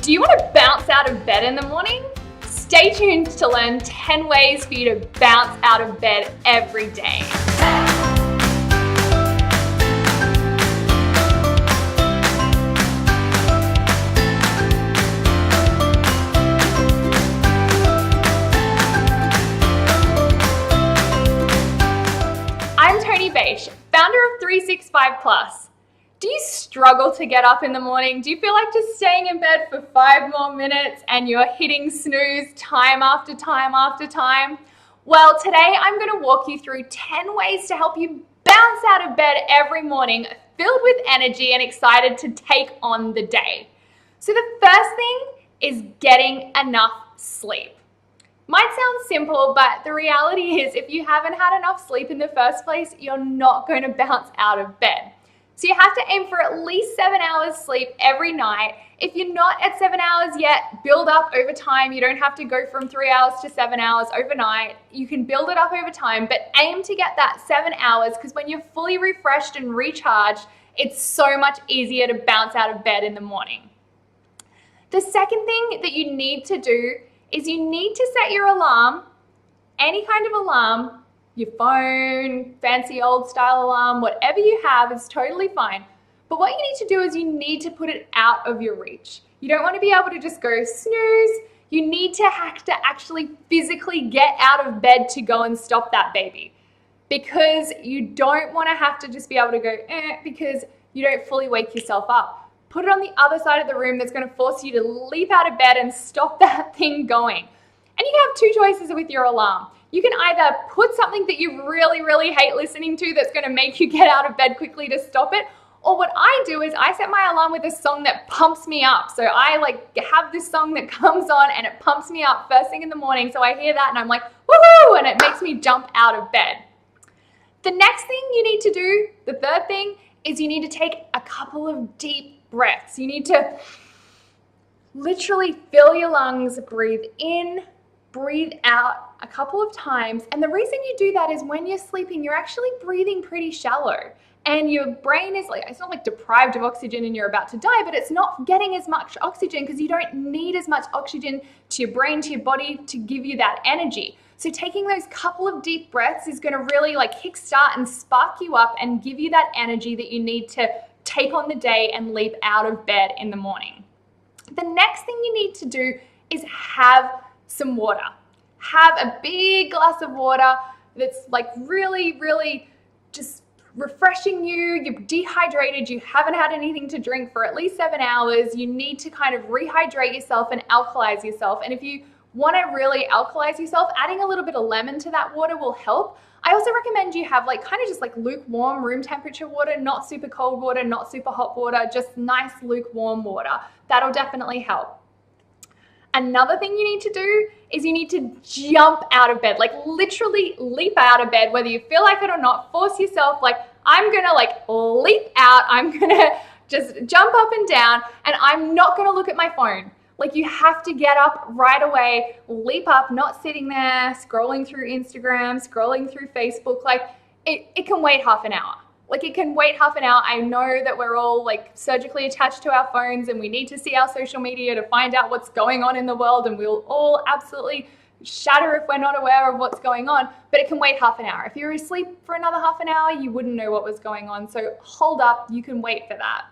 Do you want to bounce out of bed in the morning? Stay tuned to learn 10 ways for you to bounce out of bed every day. I'm Toni Bache, founder of 365 Plus. Do you struggle to get up in the morning? Do you feel like just staying in bed for 5 more minutes and you're hitting snooze time after time after time? Well, today I'm going to walk you through 10 ways to help you bounce out of bed every morning filled with energy and excited to take on the day. So the first thing is getting enough sleep. Might sound simple, but the reality is if you haven't had enough sleep in the first place, you're not going to bounce out of bed. So you have to aim for at least 7 hours sleep every night. If you're not at 7 hours yet, build up over time. You don't have to go from 3 hours to 7 hours overnight. You can build it up over time, but aim to get that 7 hours because when you're fully refreshed and recharged, it's so much easier to bounce out of bed in the morning. The second thing that you need to do is you need to set your alarm, any kind of alarm, your phone, fancy old style alarm, whatever you have is totally fine. But what you need to do is you need to put it out of your reach. You don't want to be able to just go snooze. You need to have to actually physically get out of bed to go and stop that baby. Because you don't want to have to just be able to go because you don't fully wake yourself up. Put it on the other side of the room that's going to force you to leap out of bed and stop that thing going. And you have two choices with your alarm. You can either put something that you really, really hate listening to that's going to make you get out of bed quickly to stop it. Or what I do is I set my alarm with a song that pumps me up. So I have this song that comes on and it pumps me up first thing in the morning. So I hear that and I'm like, woohoo! And it makes me jump out of bed. The next thing you need to do, the third thing, is you need to take a couple of deep breaths. You need to literally fill your lungs, breathe in, breathe out a couple of times. And the reason you do that is when you're sleeping, you're actually breathing pretty shallow. And your brain is it's not like deprived of oxygen and you're about to die, but it's not getting as much oxygen because you don't need as much oxygen to your brain, to your body to give you that energy. So taking those couple of deep breaths is going to really kickstart and spark you up and give you that energy that you need to take on the day and leap out of bed in the morning. The next thing you need to do is have some water. Have a big glass of water that's really, really just refreshing you. You're dehydrated. You haven't had anything to drink for at least 7 hours. You need to kind of rehydrate yourself and alkalize yourself. And if you want to really alkalize yourself, adding a little bit of lemon to that water will help. I also recommend you have lukewarm room temperature water, not super cold water, not super hot water, just nice lukewarm water. That'll definitely help. Another thing you need to do is you need to jump out of bed, literally leap out of bed, whether you feel like it or not. Force yourself, I'm gonna leap out. I'm gonna just jump up and down and I'm not gonna look at my phone. You have to get up right away, leap up, not sitting there, scrolling through Instagram, scrolling through Facebook. It can wait half an hour. It can wait half an hour. I know that we're all surgically attached to our phones and we need to see our social media to find out what's going on in the world, and we'll all absolutely shatter if we're not aware of what's going on, but it can wait half an hour. If you're asleep for another half an hour, you wouldn't know what was going on. So hold up, you can wait for that.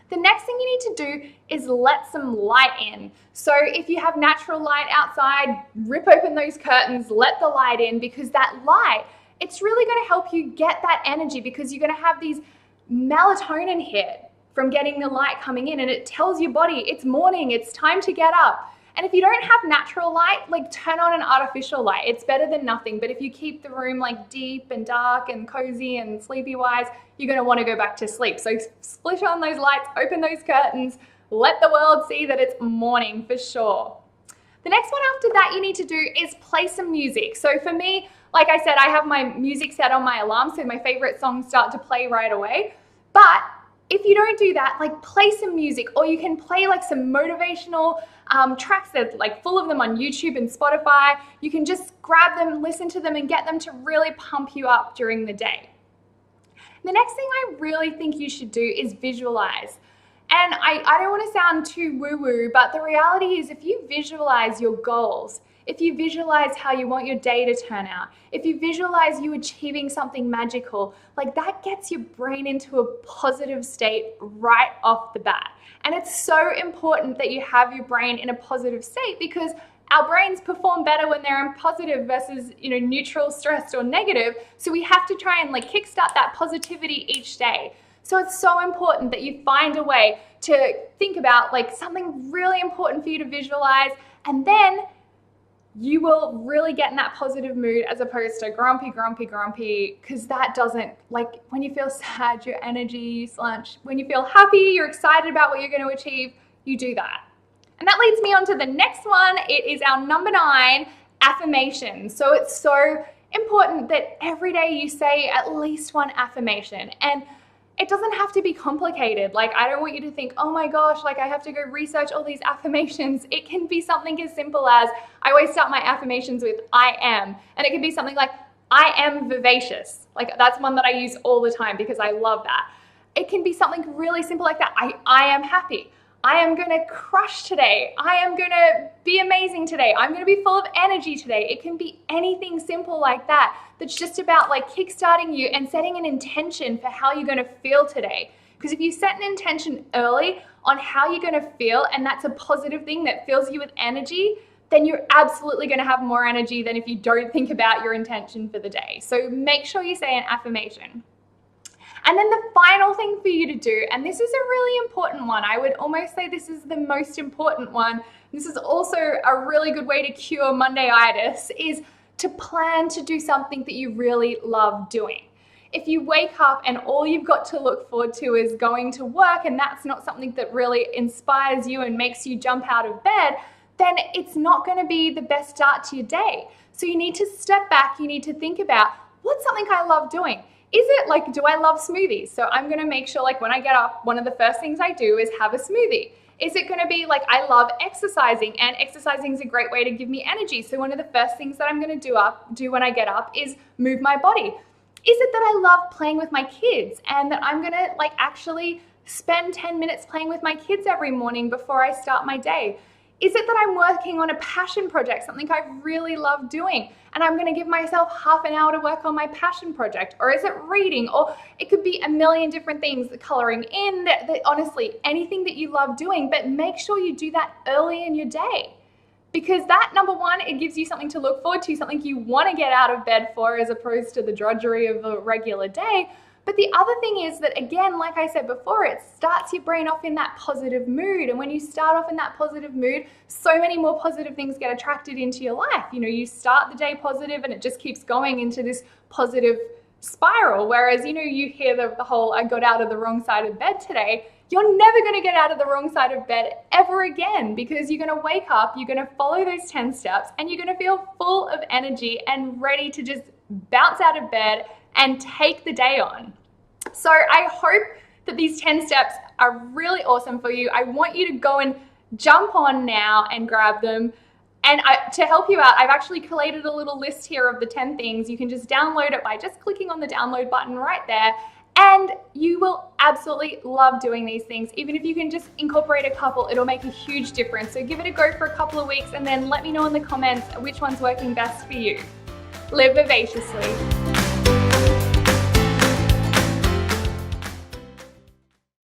The next thing you need to do is let some light in. So if you have natural light outside, rip open those curtains, let the light in, because that light, it's really going to help you get that energy because you're going to have these melatonin hit from getting the light coming in, and it tells your body it's morning, it's time to get up. And if you don't have natural light, turn on an artificial light. It's better than nothing. But if you keep the room deep and dark and cozy and sleepy wise, you're going to want to go back to sleep. So split on those lights, open those curtains, let the world see that it's morning for sure. The next one after that you need to do is play some music. So for me, like I said, I have my music set on my alarm, so my favorite songs start to play right away. But if you don't do that, play some music, or you can play some motivational tracks that full of them on YouTube and Spotify. You can just grab them, listen to them, and get them to really pump you up during the day. The next thing I really think you should do is visualize. And I don't want to sound too woo-woo, but the reality is if you visualize your goals, if you visualize how you want your day to turn out, if you visualize you achieving something magical, like that gets your brain into a positive state right off the bat. And it's so important that you have your brain in a positive state because our brains perform better when they're in positive versus, neutral, stressed, or negative. So we have to try and kickstart that positivity each day. So it's so important that you find a way to think about something really important for you to visualize, and then you will really get in that positive mood as opposed to grumpy, because that doesn't, when you feel sad, your energy slunch. When you feel happy, you're excited about what you're going to achieve, you do that. And that leads me on to the next one. It is our number 9, affirmations. So it's so important that every day you say at least one affirmation. And it doesn't have to be complicated. I don't want you to think, oh my gosh, I have to go research all these affirmations. It can be something as simple as, I always start my affirmations with I am. And it can be something like, I am vivacious. That's one that I use all the time because I love that. It can be something really simple like that. I am happy. I am going to crush today. I am going to be amazing today. I'm going to be full of energy today. It can be anything simple like that. That's just about kickstarting you and setting an intention for how you're going to feel today. Because if you set an intention early on how you're going to feel, and that's a positive thing that fills you with energy, then you're absolutely going to have more energy than if you don't think about your intention for the day. So make sure you say an affirmation. And then the final thing for you to do, and this is a really important one, I would almost say this is the most important one, this is also a really good way to cure Mondayitis, is to plan to do something that you really love doing. If you wake up and all you've got to look forward to is going to work, and that's not something that really inspires you and makes you jump out of bed, then it's not going to be the best start to your day. So you need to step back, you need to think about, what's something I love doing? Is it do I love smoothies? So I'm going to make sure when I get up, one of the first things I do is have a smoothie. Is it going to be I love exercising, and exercising is a great way to give me energy. So one of the first things that I'm going to do when I get up is move my body. Is it that I love playing with my kids and that I'm going to actually spend 10 minutes playing with my kids every morning before I start my day? Is it that I'm working on a passion project, something I really love doing, and I'm going to give myself half an hour to work on my passion project? Or is it reading? Or it could be a million different things, coloring in, honestly, anything that you love doing, but make sure you do that early in your day. Because that, number 1, it gives you something to look forward to, something you want to get out of bed for as opposed to the drudgery of a regular day. But the other thing is that, again, like I said before, it starts your brain off in that positive mood. And when you start off in that positive mood, so many more positive things get attracted into your life. You start the day positive and it just keeps going into this positive spiral. Whereas, you hear the whole, I got out of the wrong side of bed today. You're never going to get out of the wrong side of bed ever again, because you're going to wake up, you're going to follow those 10 steps, and you're going to feel full of energy and ready to just bounce out of bed and take the day on. So I hope that these 10 steps are really awesome for you. I want you to go and jump on now and grab them. And to help you out, I've actually collated a little list here of the 10 things. You can just download it by just clicking on the download button right there. And you will absolutely love doing these things. Even if you can just incorporate a couple, it'll make a huge difference. So give it a go for a couple of weeks and then let me know in the comments which one's working best for you. Live vivaciously.